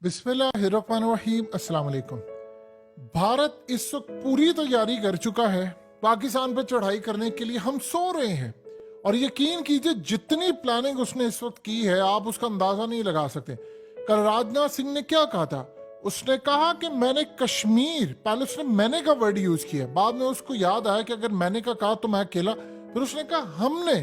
बिस्मिल्लाहिर्रहमानिर्रहीम। अस्सलाम वालेकुम। भारत इस वक्त पूरी तैयारी कर चुका है पाकिस्तान पर चढ़ाई करने के लिए। हम सो रहे हैं और यकीन कीजिए जितनी प्लानिंग उसने इस वक्त की है आप उसका अंदाजा नहीं लगा सकते। कल राजनाथ सिंह ने क्या कहा था? उसने कहा कि मैंने कश्मीर, पहले उसने मैंने का वर्ड यूज किया, बाद में उसको याद आया कि अगर मैंने का कहा तो मैं अकेला, फिर उसने कहा हमने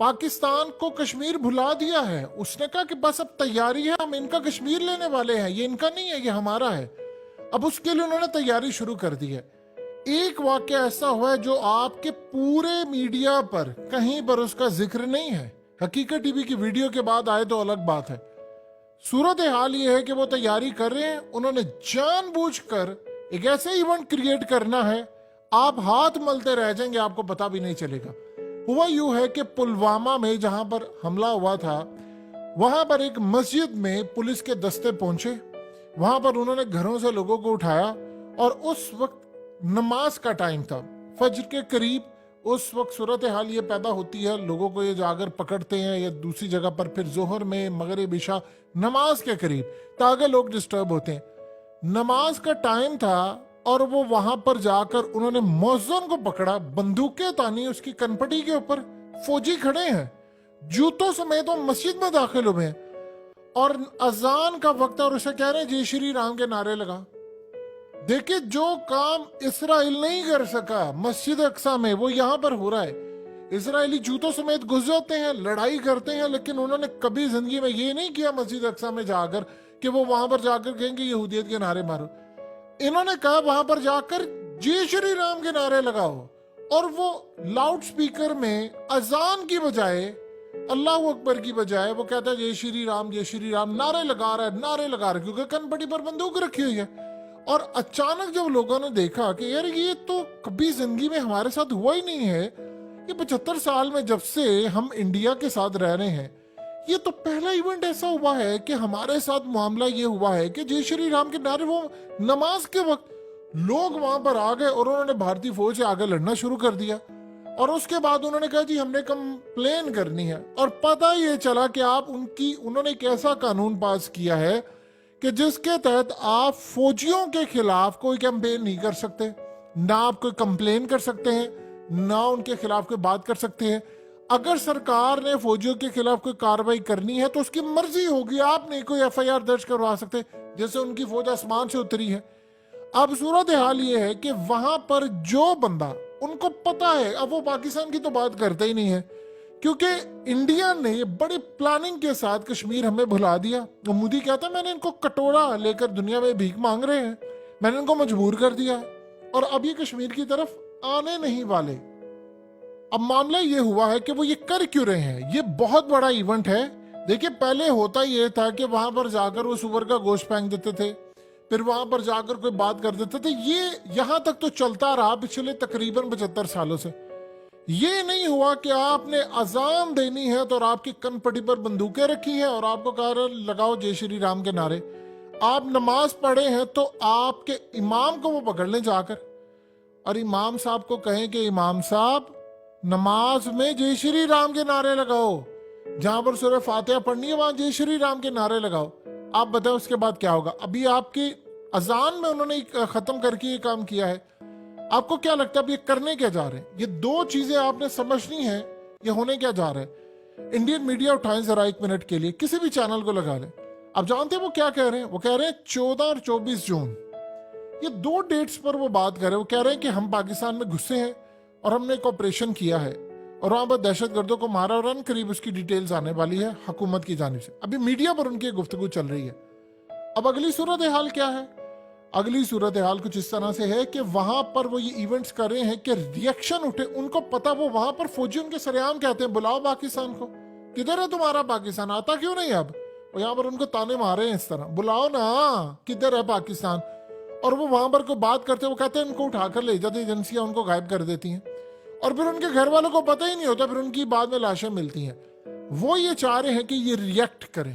पाकिस्तान को कश्मीर भुला दिया है। उसने कहा कि बस अब तैयारी है, हम इनका कश्मीर लेने वाले हैं, ये इनका नहीं है, ये हमारा है। अब उसके लिए उन्होंने तैयारी शुरू कर दी है। एक वाक्य ऐसा हुआ है जो आपके पूरे मीडिया पर कहीं पर उसका जिक्र नहीं है। हकीकत टीवी की वीडियो के बाद आए तो अलग बात है। सूरत हाल ये है कि वो तैयारी कर रहे हैं। उन्होंने जानबूझकर एक ऐसे इवेंट क्रिएट करना है, आप हाथ मलते रह जाएंगे, आपको पता भी नहीं चलेगा। हुआ यूं है कि पुलवामा में जहां पर हमला हुआ था वहां पर एक मस्जिद में पुलिस के दस्ते पहुंचे। वहां पर उन्होंने घरों से लोगों को उठाया और उस वक्त नमाज का टाइम था, फज्र के करीब। उस वक्त सूरत हाल ये पैदा होती है, लोगों को ये जाकर पकड़ते हैं या दूसरी जगह पर, फिर जोहर में, मगरिब, इशा, नमाज के करीब ताकि लोग डिस्टर्ब होते हैं। नमाज का टाइम था और वो वहां पर जाकर उन्होंने मौजून को पकड़ा, बंदूकें तानी उसकी कनपटी के ऊपर। फौजी खड़े हैं जूतों समेत, वो मस्जिद में दाखिल हुए हैं और अजान का वक्त है और उसे कह रहे हैं जय श्री राम के नारे लगा। देखिए, जो काम इसराइल नहीं कर सका मस्जिद अक्सा में, वो यहां पर हो रहा है। इसराइली जूतों समेत घुस जाते हैं, लड़ाई करते हैं, लेकिन उन्होंने कभी जिंदगी में ये नहीं किया मस्जिद अक्सा में जाकर कि वो वहां पर जाकर कहेंगे यहूदियत के नारे मारो। इन्होंने कहा वहां पर जाकर जय श्री राम के नारे लगाओ और वो लाउड स्पीकर में अजान की बजाय, अल्लाह अकबर की बजाय, वो कहता है जय श्री राम नारे लगा रहा है, नारे लगा रहा है, क्योंकि कनपटी पर बंदूक रखी हुई है। और अचानक जब लोगों ने देखा कि यार ये तो कभी जिंदगी में हमारे साथ हुआ ही नहीं है, ये 75 साल में जब से हम इंडिया के साथ रह रहे हैं, ये तो पहला इवेंट ऐसा हुआ है कि हमारे साथ मामला ये हुआ है कि जय श्री राम के नारे, वो नमाज के वक्त लोग वहां पर आ गए और उन्होंने भारतीय फौज से आगे लड़ना शुरू कर दिया। और उसके बाद उन्होंने कहा जी हमने कंप्लेन करनी है। और पता ये चला कि उन्होंने एक ऐसा कानून पास किया है कि जिसके तहत आप फौजियों के खिलाफ कोई कैंपेन नहीं कर सकते, ना आप कोई कंप्लेन कर सकते हैं, ना उनके खिलाफ कोई बात कर सकते हैं। अगर सरकार ने फौजियों के खिलाफ कोई कार्रवाई करनी है तो उसकी मर्जी होगी, आप नहीं कोई एफआईआर दर्ज करवा सकते, जैसे उनकी फौज आसमान से उतरी है। अब सूरत हाल ये है कि वहां पर जो बंदा, उनको पता है, अब वो पाकिस्तान की तो बात करते ही नहीं है, क्योंकि इंडिया ने बड़ी प्लानिंग के साथ कश्मीर हमें भुला दिया। तो मोदी कहता है मैंने इनको कटोरा लेकर दुनिया में भीख मांग रहे हैं, मैंने इनको मजबूर कर दिया है और अब ये कश्मीर की तरफ आने नहीं वाले। अब मामला ये हुआ है कि वो ये कर क्यों रहे हैं। ये बहुत बड़ा इवेंट है। देखिए, पहले होता ये था कि वहां पर जाकर वो सुअर का गोश्त फेंक देते थे, फिर वहां पर जाकर कोई बात कर देते थे। ये यहां तक तो चलता रहा पिछले तकरीबन 75 सालों से। ये नहीं हुआ कि आपने अजान देनी है तो आपकी कनपटी पर बंदूकें रखी है और आपको कहा लगाओ जय श्री राम के नारे। आप नमाज पढ़े हैं तो आपके इमाम को वो पकड़ लें जाकर और इमाम साहब को कहें कि इमाम साहब नमाज में जय श्री राम के नारे लगाओ, जहां पर सूरह फातिहा पढ़नी है वहां जय श्री राम के नारे लगाओ। आप बताएं उसके बाद क्या होगा। अभी आपकी अजान में उन्होंने खत्म करके ये काम किया है। आपको क्या लगता है अब ये करने क्या जा रहे हैं? ये दो चीजें आपने समझनी है, ये होने क्या जा रहा है। इंडियन मीडिया उठाएं जरा 1 मिनट के लिए, किसी भी चैनल को लगा लें। आप जानते हैं वो क्या कह रहे हैं? वो कह रहे हैं 14 और 24 जून, ये 2 डेट्स पर वो बात कर रहे हैं। वो कह रहे हैं कि हम पाकिस्तान में घुसे हैं और हमने एक ऑपरेशन किया है और वहां पर दहशतगर्दों को मारा और करीब उसकी डिटेल्स आने वाली है हुकूमत की जानिब से। अभी मीडिया पर उनकी गुफ्तगू चल रही है। अब अगली सूरत हाल क्या है? अगली सूरत हाल कुछ इस तरह से है कि वहां पर वो ये इवेंट्स कर रहे हैं कि रिएक्शन उठे। उनको पता, वो वहां पर फौजी उनके सरेआम कहते हैं बुलाओ पाकिस्तान को, किधर है तुम्हारा पाकिस्तान, आता क्यों नहीं अब? और यहाँ पर उनको ताने मारे हैं इस तरह, बुलाओ ना, किधर है पाकिस्तान। और वो वहां पर कोई बात करते, वो कहते हैं उनको उठाकर ले जाते, एजेंसियां उनको गायब कर देती हैं और फिर उनके घर वालों को पता ही नहीं होता, फिर उनकी बाद में लाशें मिलती हैं। वो ये चाह रहे हैं कि ये रिएक्ट करें।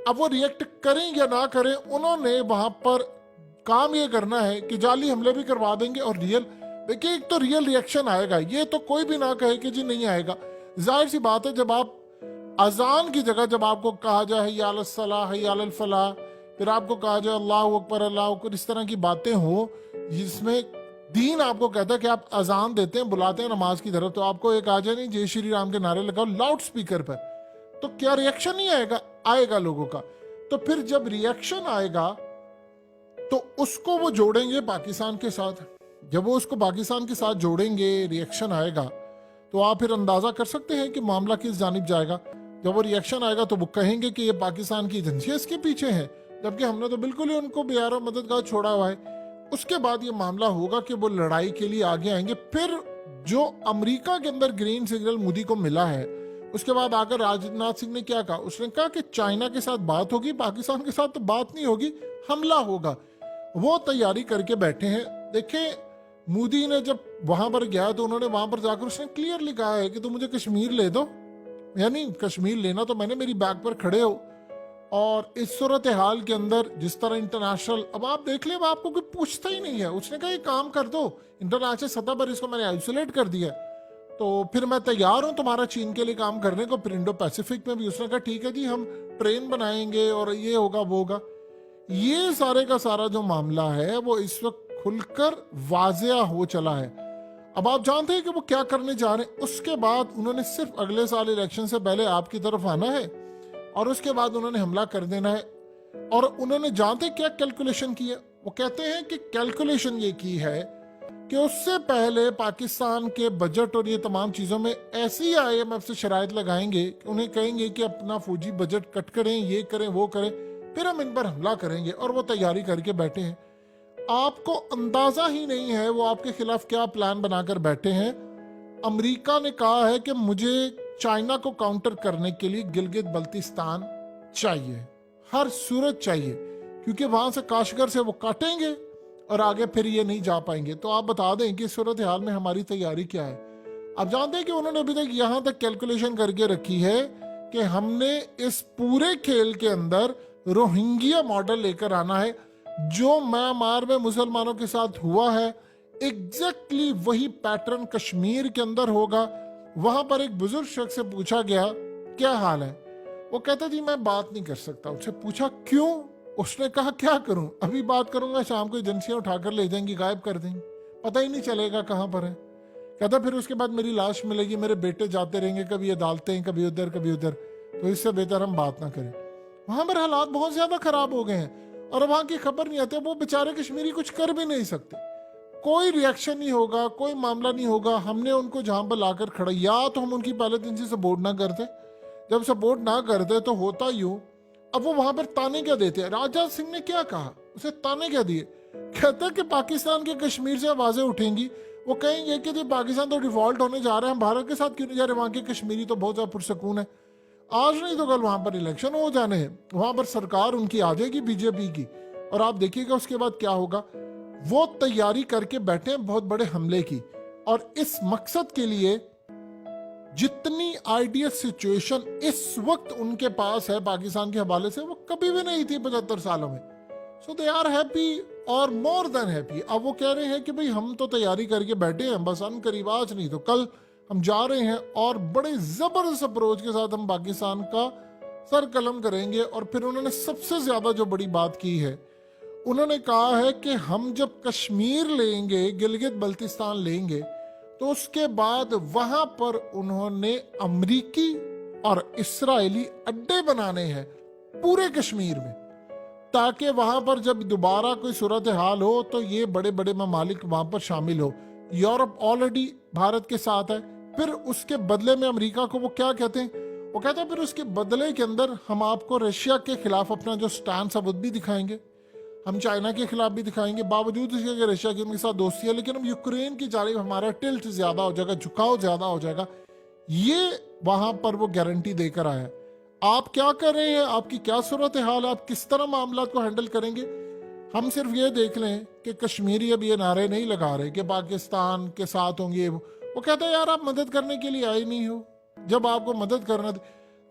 अब वो रिएक्ट करें या ना करें, उन्होंने वहां पर काम ये करना है कि जाली हमले भी करवा देंगे और रियल, देखिए एक तो रियल रिएक्शन आएगा, ये तो कोई भी ना कहे कि जी नहीं आएगा। जाहिर सी बात है, जब आप अजान की जगह जब आपको कहा जाए हय्या अलस सलाह हय्या अलल फलाह, फिर आपको कहा जाए अल्लाह अकबर इस तरह की बातें हो जिसमें दीन आपको कहता है कि आप अजान देते हैं, बुलाते हैं नमाज की तरफ, तो आपको एक आ जाए नहीं जय श्री राम के नारे लगाओ लाउड स्पीकर पर, तो क्या रिएक्शन नहीं आएगा? आएगा लोगों का। तो फिर जब रिएक्शन आएगा तो उसको वो जोड़ेंगे पाकिस्तान के साथ। जब वो उसको पाकिस्तान के साथ जोड़ेंगे, रिएक्शन आएगा, तो आप फिर अंदाजा कर सकते हैं कि मामला किस जानिब जाएगा। जब वो रिएक्शन आएगा तो वो कहेंगे कि ये पाकिस्तान की एजेंसी इसके पीछे है, जबकि हमने तो बिल्कुल ही उनको बेयार मददगार छोड़ा हुआ है। उसके बाद ये मामला होगा कि वो लड़ाई के लिए आगे आएंगे। फिर जो अमेरिका के अंदर ग्रीन सिग्नल मोदी को मिला है, उसके बाद आकर राजनाथ सिंह ने क्या कहा? उसने कहा कि चाइना के साथ बात होगी, पाकिस्तान के साथ तो बात नहीं होगी, हमला होगा। वो तैयारी करके बैठे हैं। देखें, मोदी ने जब वहां पर गया तो उन्होंने वहां पर जाकर उसने क्लियरली कहा है कि तुम मुझे कश्मीर ले दो, यानी कश्मीर लेना तो मैंने, मेरी बैग पर खड़े हो। और इस सूरत हाल के अंदर जिस तरह इंटरनेशनल, अब आप देख ले, आपको कोई पूछता ही नहीं है। उसने कहा ये काम कर दो, इंटरनेशनल सतह पर इसको मैंने आइसोलेट कर दिया, तो फिर मैं तैयार हूं तुम्हारा चीन के लिए काम करने को। फिर इंडो पैसिफिक में भी उसने कहा ठीक है जी, हम ट्रेन बनाएंगे और ये होगा वो होगा। ये सारे का सारा जो मामला है वो इस वक्त खुलकर वाजिया हो चला है। अब आप जानते हैं कि वो क्या करने जा रहे हैं। उसके बाद उन्होंने सिर्फ अगले साल इलेक्शन से पहले आपकी तरफ आना है और उसके बाद उन्होंने हमला कर देना है। और उन्होंने जानते क्या कैलकुलेशन की है? वो कहते हैं कि कैलकुलेशन ये की है कि उससे पहले पाकिस्तान के बजट और ये तमाम चीजों में ऐसी IMF से शराइत लगाएंगे, उन्हें कहेंगे कि अपना फौजी बजट कट करें, ये करें वो करें, फिर हम इन पर हमला करेंगे। और वो तैयारी करके बैठे हैं। आपको अंदाजा ही नहीं है वो आपके खिलाफ क्या प्लान बनाकर बैठे हैं। अमेरिका ने कहा है कि मुझे चाइना को काउंटर करने के लिए गिलगित बल्तिस्तान चाहिए, हर सूरत चाहिए, क्योंकि वहां से काशगर से वो काटेंगे और आगे फिर ये नहीं जा पाएंगे। तो आप बता दें कि सूरत हाल में हमारी तैयारी क्या है। आप जानते हैं कि उन्होंने अभी तक यहां तक कैलकुलेशन करके रखी है कि हमने इस पूरे खेल के अंदर रोहिंग्या मॉडल लेकर आना है। जो म्यांमार में मुसलमानों के साथ हुआ है, एग्जैक्टली वही पैटर्न कश्मीर के अंदर होगा। वहां पर एक बुजुर्ग शख्स से पूछा गया क्या हाल है, वो कहता जी मैं बात नहीं कर सकता। उससे पूछा क्यों? उसने कहा क्या करूं, अभी बात करूंगा शाम को एजेंसियां उठाकर ले जाएंगी, गायब कर देंगी, पता ही नहीं चलेगा कहां पर है। कहता फिर उसके बाद मेरी लाश मिलेगी, मेरे बेटे जाते रहेंगे, कभी अदालतें, कभी उधर कभी उधर, तो इससे बेहतर हम बात ना करें। वहां पर हालात बहुत ज्यादा खराब हो गए हैं और वहां की खबर नहीं आती। वो बेचारे कश्मीरी कुछ कर भी नहीं सकते, कोई रिएक्शन नहीं होगा, कोई मामला नहीं होगा। हमने उनको जहां पर लाकर खड़ा, या तो हम उनकी पहले दिन से सपोर्ट ना करते, जब सपोर्ट ना करते तो होता यूं। अब वो वहां पर ताने क्या देते हैं? राजनाथ सिंह ने क्या कहा, उसे ताने क्या दिए? कहता है कि पाकिस्तान के कश्मीर से आवाजें उठेंगी, वो कहेंगे कि पाकिस्तान तो डिफॉल्ट होने जा रहा है, हम भारत के साथ क्यों नहीं जा रहे, वहां के कश्मीरी तो बहुत ज्यादा पुरसकून है। आज नहीं तो कल वहां पर इलेक्शन हो जाने हैं, वहां पर सरकार उनकी आ जाएगी बीजेपी की, और आप देखिएगा उसके बाद क्या होगा। वो तैयारी करके बैठे हैं बहुत बड़े हमले की, और इस मकसद के लिए जितनी आइडियल सिचुएशन इस वक्त उनके पास है पाकिस्तान के हवाले से, वो कभी भी नहीं थी 75 सालों में। सो दे आर हैप्पी और मोर देन हैप्पी। अब वो कह रहे हैं कि भाई हम तो तैयारी करके बैठे हैं, बस अन करीब आज नहीं तो कल हम जा रहे हैं और बड़े जबरदस्त अप्रोच के साथ हम पाकिस्तान का सर कलम करेंगे। और फिर उन्होंने सबसे ज्यादा जो बड़ी बात की है, उन्होंने कहा है कि हम जब कश्मीर लेंगे, गिलगित बल्तिस्तान लेंगे, तो उसके बाद वहां पर उन्होंने अमरीकी और इस्राएली अड्डे बनाने हैं पूरे कश्मीर में, ताकि वहां पर जब दोबारा कोई सूरत हाल हो तो ये बड़े बड़े ममालिक वहां पर शामिल हो। यूरोप ऑलरेडी भारत के साथ है। फिर उसके बदले में अमेरिका को वो क्या कहते हैं? वो कहते हैं फिर उसके बदले के अंदर हम आपको रशिया के खिलाफ अपना जो स्टैंड है वो भी दिखाएंगे, हम चाइना के खिलाफ भी दिखाएंगे, बावजूद इसके कि रशिया की उनके साथ दोस्ती है, लेकिन हम यूक्रेन की जानिब हमारा टिल्ट ज्यादा हो जाएगा, झुकाव ज्यादा हो जाएगा। ये वहां पर वो गारंटी देकर आया है। आप क्या कर रहे हैं, आपकी क्या सूरत हाल है, आप किस तरह मामला को हैंडल करेंगे? हम सिर्फ ये देख लें कि कश्मीरी अब ये नारे नहीं लगा रहे कि पाकिस्तान के साथ होंगे। वो कहते हैं यार आप मदद करने के लिए आए नहीं हो, जब आपको मदद करना,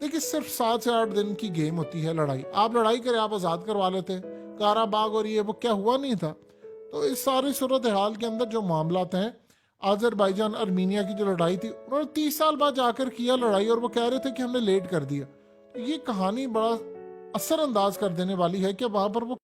देखिए सिर्फ 7 से 8 दिन की गेम होती है लड़ाई। आप लड़ाई करें, आप आजाद करवा लेते, काराबाग और ये वो क्या हुआ नहीं था। तो इस सारी सूरत हाल के अंदर जो मामलात हैं, अजरबैजान अर्मीनिया की जो लड़ाई थी, उन्होंने 30 साल बाद जाकर किया लड़ाई और वो कह रहे थे कि हमने लेट कर दिया। तो ये कहानी बड़ा असरअंदाज कर देने वाली है कि वहां पर वो